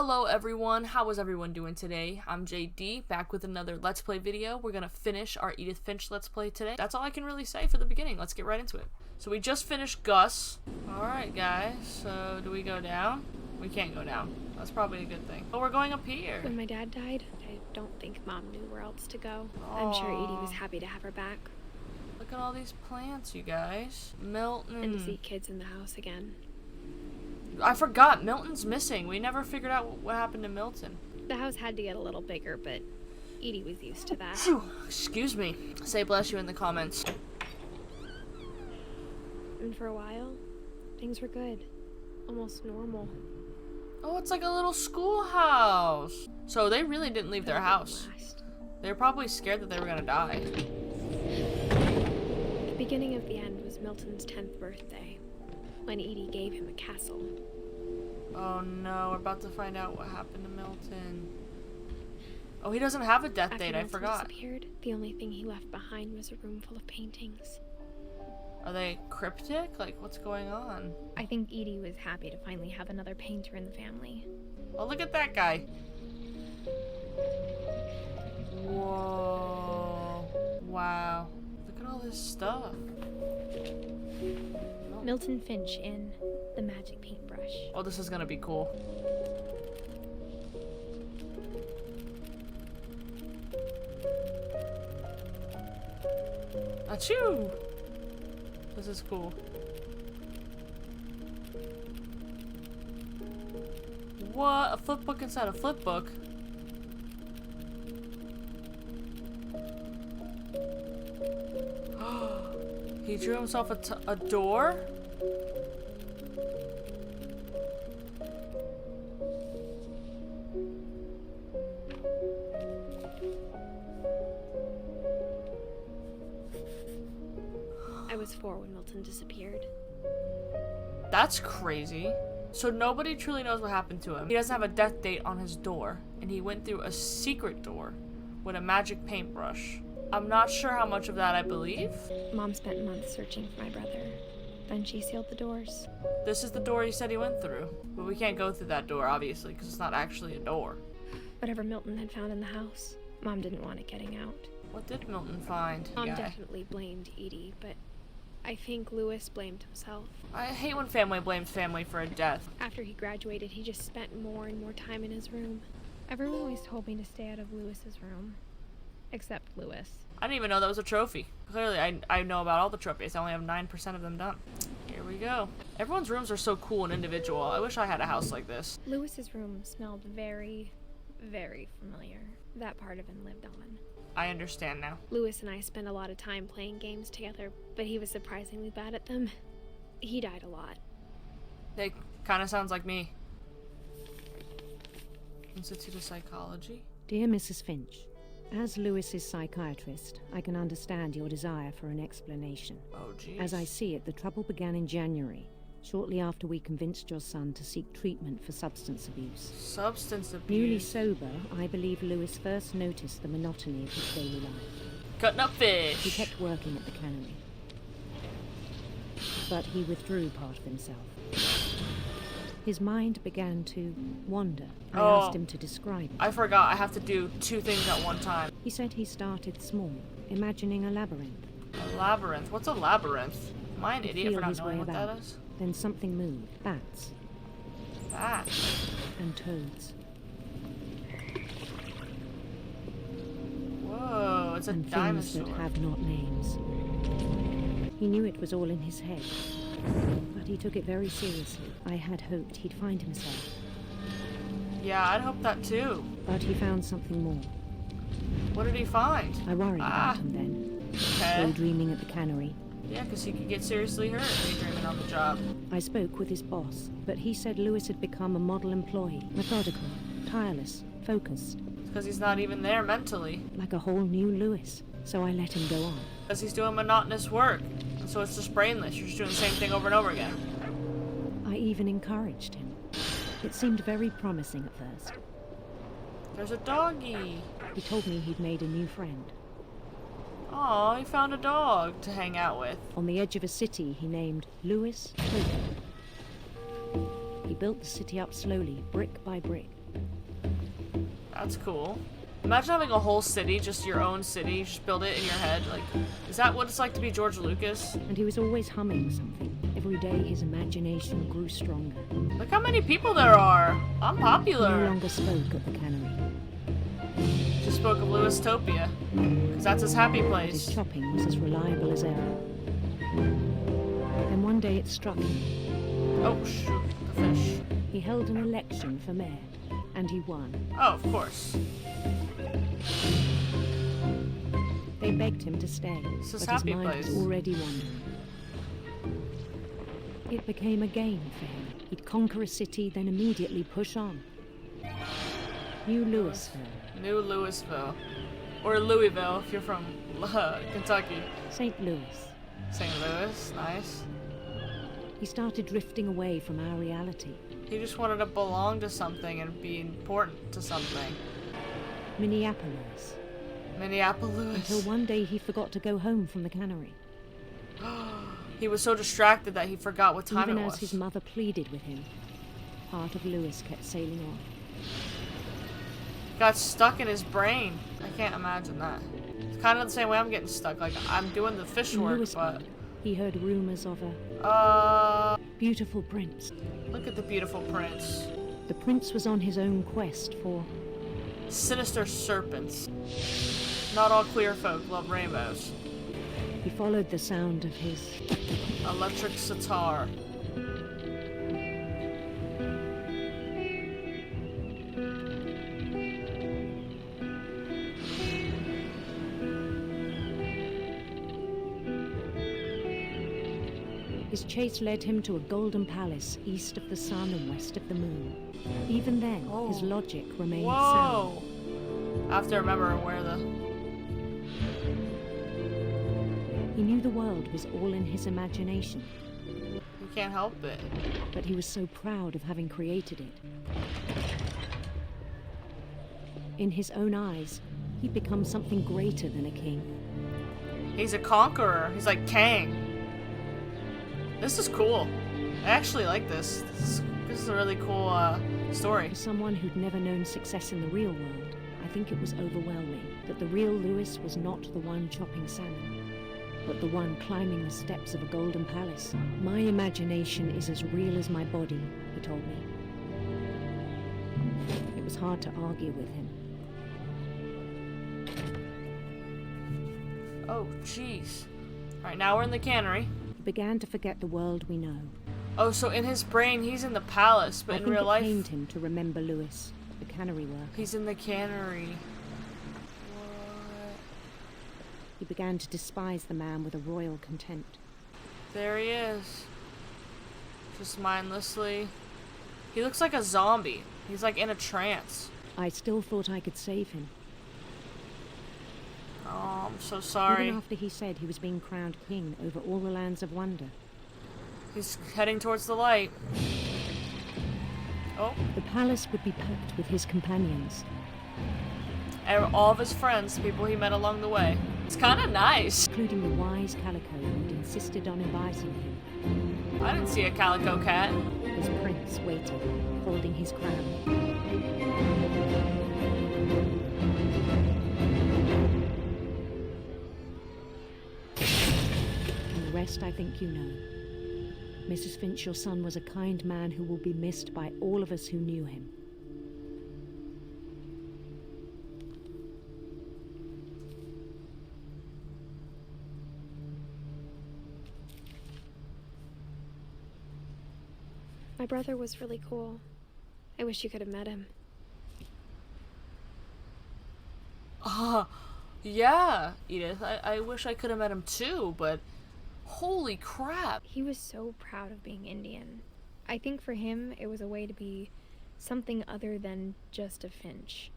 Hello everyone, how is everyone doing today? I'm JD, back with another Let's Play video. We're gonna finish our Edith Finch Let's Play today. That's all I can really say for the beginning. Let's get right into it. So we just finished Gus. Alright guys, so do we go down? We can't go down. That's probably a good thing. But we're going up here. When my dad died, I don't think Mom knew where else to go. I'm sure Edie was happy to have her back. Look at all these plants, you guys. Milton. And to see kids in the house again. I forgot, Milton's missing. We never figured out what happened to Milton. The house had to get a little bigger, but Edie was used to that. Excuse me. Say bless you in the comments. And for a while, things were good. Almost normal. Oh, it's like a little schoolhouse. So they really didn't leave their house. They were probably scared that they were gonna die. The beginning of the end was Milton's 10th birthday, when Edie gave him a castle. Oh no, we're about to find out what happened to Milton. Oh, he doesn't have a death date, I forgot. After Milton disappeared, the only thing he left behind was a room full of paintings. Are they cryptic? Like, what's going on? I think Edie was happy to finally have another painter in the family. Oh, look at that guy. Whoa. Wow. Look at all this stuff. Milton Finch in The Magic Paintbrush. Oh, this is gonna be cool. Achoo! This is cool. What? A flip book inside a flip book? He drew himself a door? I was 4 when Milton disappeared. That's crazy. So nobody truly knows what happened to him. He doesn't have a death date on his door, and he went through a secret door with a magic paintbrush. I'm not sure how much of that I believe. Mom spent months searching for my brother. Then she sealed the doors. This is the door he said he went through. But we can't go through that door, obviously, because it's not actually a door. Whatever Milton had found in the house, Mom didn't want it getting out. What did Milton find? Mom definitely blamed Edie, but I think Lewis blamed himself. I hate when family blames family for a death. After he graduated, he just spent more and more time in his room. Everyone always told me to stay out of Lewis's room. Except Lewis. I didn't even know that was a trophy. Clearly, I know about all the trophies. I only have 9% of them done. Here we go. Everyone's rooms are so cool and individual. I wish I had a house like this. Lewis's room smelled very, very familiar. That part of him lived on. I understand now. Lewis and I spent a lot of time playing games together, but he was surprisingly bad at them. He died a lot. It kind of sounds like me. Institute of Psychology? Dear Mrs. Finch, as Lewis's psychiatrist, I can understand your desire for an explanation. Oh, geez. As I see it, the trouble began in January, shortly after we convinced your son to seek treatment for substance abuse. Substance abuse? Newly sober, I believe Lewis first noticed the monotony of his daily life. Cutting up fish. He kept working at the cannery, but he withdrew part of himself. His mind began to wander. I asked him to describe it. I forgot. I have to do 2 things at one time. He said he started small, imagining a labyrinth. A labyrinth? What's a labyrinth? Am I an idiot for not knowing what that is? Then something moved. Bats. Bats? And toads. Whoa, it's a and dinosaur. Things that have not names. He knew it was all in his head, but he took it very seriously. I had hoped he'd find himself. Yeah, I'd hope that too. But he found something more. What did he find? I worried about him then. Daydreaming at the cannery. Yeah, because he could get seriously hurt daydreaming on the job. I spoke with his boss, but he said Lewis had become a model employee. Methodical, tireless, focused. Because he's not even there mentally. Like a whole new Lewis. So I let him go on. Because he's doing monotonous work. And so it's just brainless. You're just doing the same thing over and over again. I even encouraged him. It seemed very promising at first. There's a doggy. He told me he'd made a new friend. Aw, he found a dog to hang out with. On the edge of a city he named Lewis Token. He built the city up slowly, brick by brick. That's cool. Imagine having a whole city, just your own city. You just build it in your head. Like, is that what it's like to be George Lucas? And he was always humming something. Every day his imagination grew stronger. Look how many people there are. I'm He no popular. longer spoke at the cannery. Just spoke of Louistopia. Because that's his happy But his place. chopping was as reliable as ever. Then one day it struck him. Oh, shoot. The fish. He held an election for mayor, and he won. Oh, of course. They begged him to stay, It's his but his happy mind place. was already wandering. It became a game for him. He'd conquer a city, then immediately push on. New Louisville, New Louisville. Or Louisville if you're from Kentucky. St. Louis. St. Louis. Nice. He started drifting away from our reality. He just wanted to belong to something and be important to something. Minneapolis. Minneapolis. Until one day he forgot to go home from the cannery. He was so distracted that he forgot what time Even it as was. his mother pleaded with him, part of Louis kept sailing on. Got stuck in his brain. I can't imagine that. It's kind of the same way I'm getting stuck. Like, I'm doing the fish In work, Louisville, but... he heard rumors of a beautiful prince. Look at the beautiful prince. The prince was on his own quest for Sinister serpents. Not all clear folk love rainbows. He followed the sound of his Electric sitar. His chase led him to a golden palace east of the sun and west of the moon. Even then, his Oh. logic remained Whoa! sound. I have to remember where the... He knew the world was all in his imagination, You can't help it. but he was so proud of having created it. In his own eyes, he'd become something greater than a king. He's a conqueror. He's like Kang. This is cool. I actually like this. This is a really cool story. For someone who'd never known success in the real world, I think it was overwhelming that the real Louis was not the one chopping salmon, but the one climbing the steps of a golden palace. My imagination is as real as my body, he told me. It was hard to argue with him. Oh, jeez. Alright, now we're in the cannery. He began to forget the world we know. Oh, so in his brain, he's in the palace, but I in think real it life, pained him to remember Louis, the cannery worker. he's in the cannery. He began to despise the man with a royal contempt. There he is. Just mindlessly. He looks like a zombie. He's like in a trance. I still thought I could save him. Oh, I'm so sorry. Even after he said he was being crowned king over all the lands of wonder. He's heading towards the light. Oh, The palace would be packed with his companions. and all of his friends, people he met along the way. It's kind of nice. Including the wise Calico who'd insisted on inviting him. I didn't see a calico cat. His prince waited, holding his crown. And the rest I think you know. Mrs. Finch, your son was a kind man who will be missed by all of us who knew him. My brother was really cool. I wish you could have met him. Yeah, Edith. I wish I could have met him too, but holy crap. He was so proud of being Indian. I think for him, it was a way to be something other than just a Finch.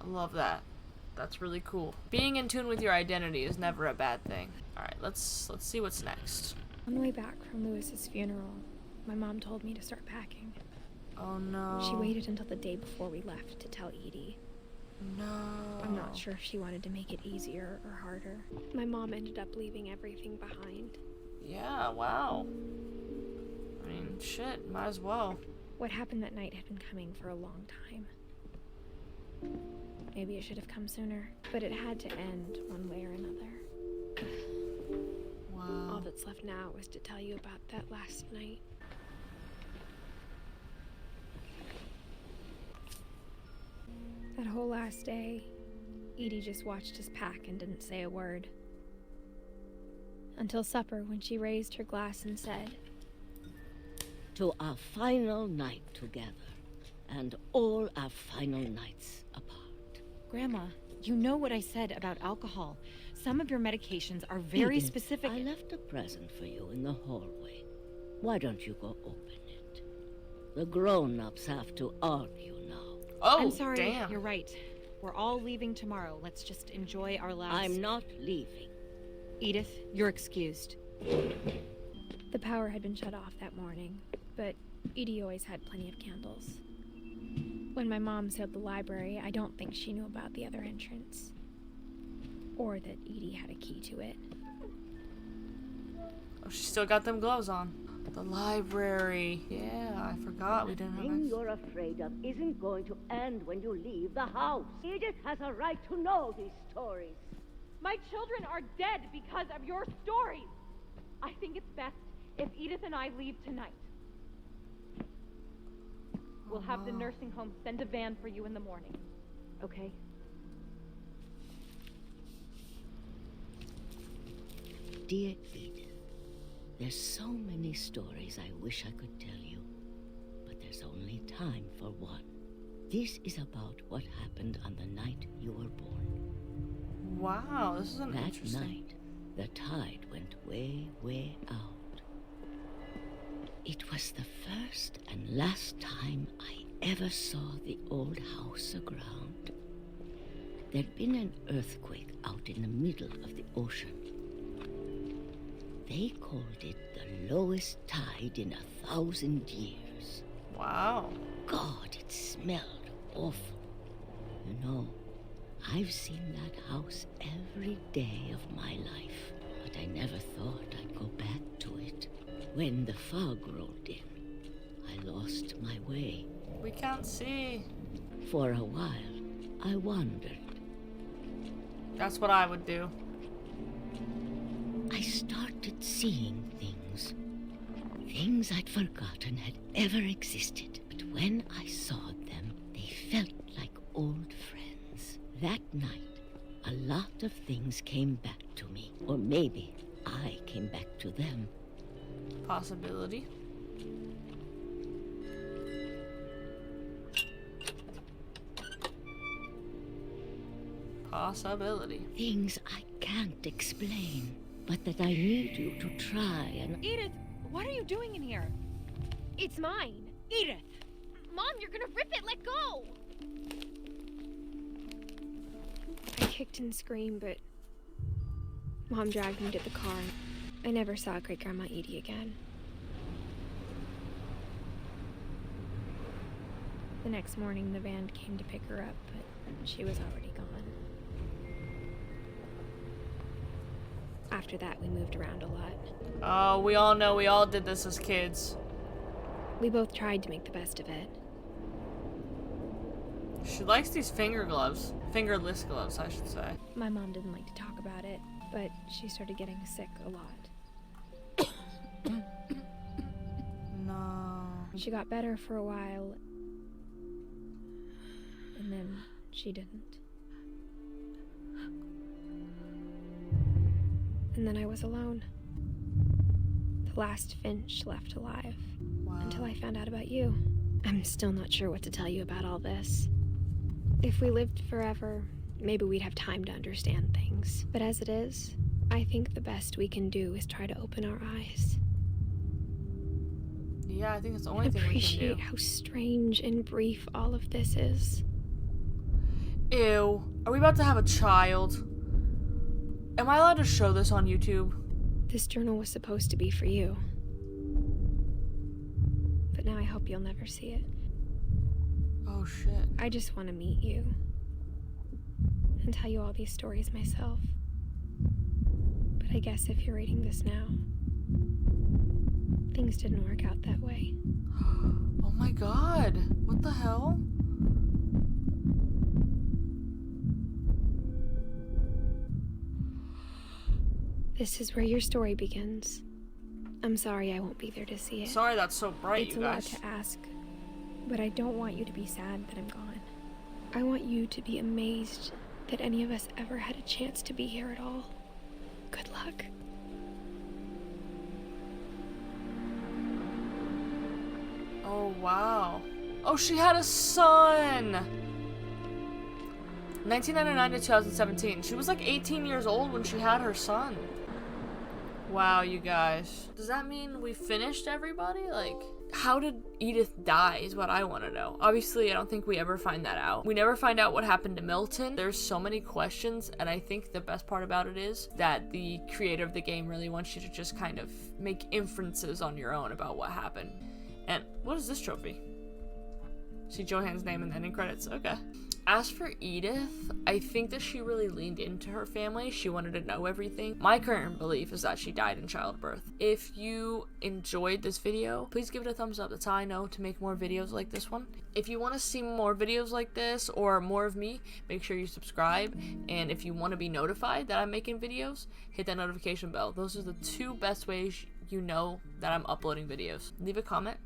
I love that. That's really cool. Being in tune with your identity is never a bad thing. Alright, let's see what's next. On the way back from Louis's funeral, my mom told me to start packing. Oh no. She waited until the day before we left to tell Edie. No. I'm not sure if she wanted to make it easier or harder. My mom ended up leaving everything behind. Yeah, wow. I mean, shit, might as well. What happened that night had been coming for a long time. Maybe it should have come sooner, but it had to end one way or another. Wow. All that's left now is to tell you about that last night. That whole last day, Edie just watched us pack and didn't say a word. Until supper, when she raised her glass and said, "To our final night together, and all our final nights apart." Grandma, you know what I said about alcohol. Some of your medications are very Edith, specific. I left a present for you in the hallway. Why don't you go open it? The grown-ups have to argue now. Oh, I'm sorry, damn. you're right. We're all leaving tomorrow. Let's just enjoy our last... I'm not leaving. Edith, you're excused. the power had been shut off that morning, but Edie always had plenty of candles. When my mom said the library, I don't think she knew about the other entrance. Or that Edie had a key to it. Oh, she still got them gloves on. The library. Yeah, I forgot we didn't The have thing that. you're afraid of isn't going to end when you leave the house. Edith has a right to know these stories. My children are dead because of your stories. I think it's best if Edith and I leave tonight. We'll have the nursing home send a van for you in the morning. Okay? Dear Edith, there's so many stories I wish I could tell you, but there's only time for one. This is about what happened on the night you were born. Wow, this is an That interesting. night, the tide went way, way out. It was the first and last time I ever saw the old house aground. There'd been an earthquake out in the middle of the ocean. They called it the lowest tide in 1,000 years. Wow. God, it smelled awful. You know, I've seen that house every day of my life, but I never thought I'd go back to it. When the fog rolled in, I lost my way. We can't see. For a while, I wandered. That's what I would do. I started seeing things. Things I'd forgotten had ever existed. But when I saw them, they felt like old friends. That night, a lot of things came back to me. Or maybe I came back to them. Possibility. Possibility. Things I can't explain, but that I need you to try and... Edith, what are you doing in here? It's mine! Edith! Mom, you're gonna rip it! Let go! I kicked and screamed, but Mom dragged me to the car. I never saw Great Grandma Edie again. The next morning, the van came to pick her up, but she was already gone. After that, we moved around a lot. Oh, we all know we all did this as kids. We both tried to make the best of it. She likes these finger gloves. Fingerless gloves, I should say. My mom didn't like to talk about it, but she started getting sick a lot. No. She got better for a while, and then she didn't. And then I was alone. The last Finch left alive. Wow. Until I found out about you. I'm still not sure what to tell you about all this. If we lived forever, maybe we'd have time to understand things. But as it is, I think the best we can do is try to open our eyes. Yeah, I think it's the only thing we can Appreciate do. how strange and brief all of this is. Ew. Are we about to have a child? Am I allowed to show this on YouTube? This journal was supposed to be for you. But now I hope you'll never see it. Oh shit. I just want to meet you. And tell you all these stories myself. But I guess if you're reading this now, things didn't work out that way. Oh my god. What the hell? This is where your story begins. I'm sorry I won't be there to see it. Sorry that's so bright, It's you a lot guys. to ask, but I don't want you to be sad that I'm gone. I want you to be amazed that any of us ever had a chance to be here at all. Good luck. Oh, wow. Oh, she had a son! 1999 to 2017. She was like 18 years old when she had her son. Wow, you guys. Does that mean we finished everybody? Like, how did Edith die is what I want to know. Obviously, I don't think we ever find that out. We never find out what happened to Milton. There's so many questions, and I think the best part about it is that the creator of the game really wants you to just kind of make inferences on your own about what happened. And what is this trophy? See Johan's name in the ending credits. Okay. As for Edith, I think that she really leaned into her family. She wanted to know everything. My current belief is that she died in childbirth. If you enjoyed this video, please give it a thumbs up. That's how I know to make more videos like this one. If you want to see more videos like this or more of me, make sure you subscribe. And if you want to be notified that I'm making videos, hit that notification bell. Those are the two best ways you know that I'm uploading videos. Leave a comment.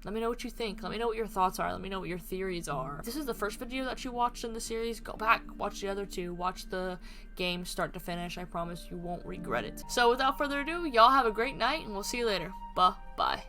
Let me know what you think. Let me know what your thoughts are. Let me know what your theories are. If this is the first video that you watched in the series, go back, watch the other two. Watch the game start to finish. I promise you won't regret it. So without further ado, y'all have a great night, and we'll see you later. Bye-bye.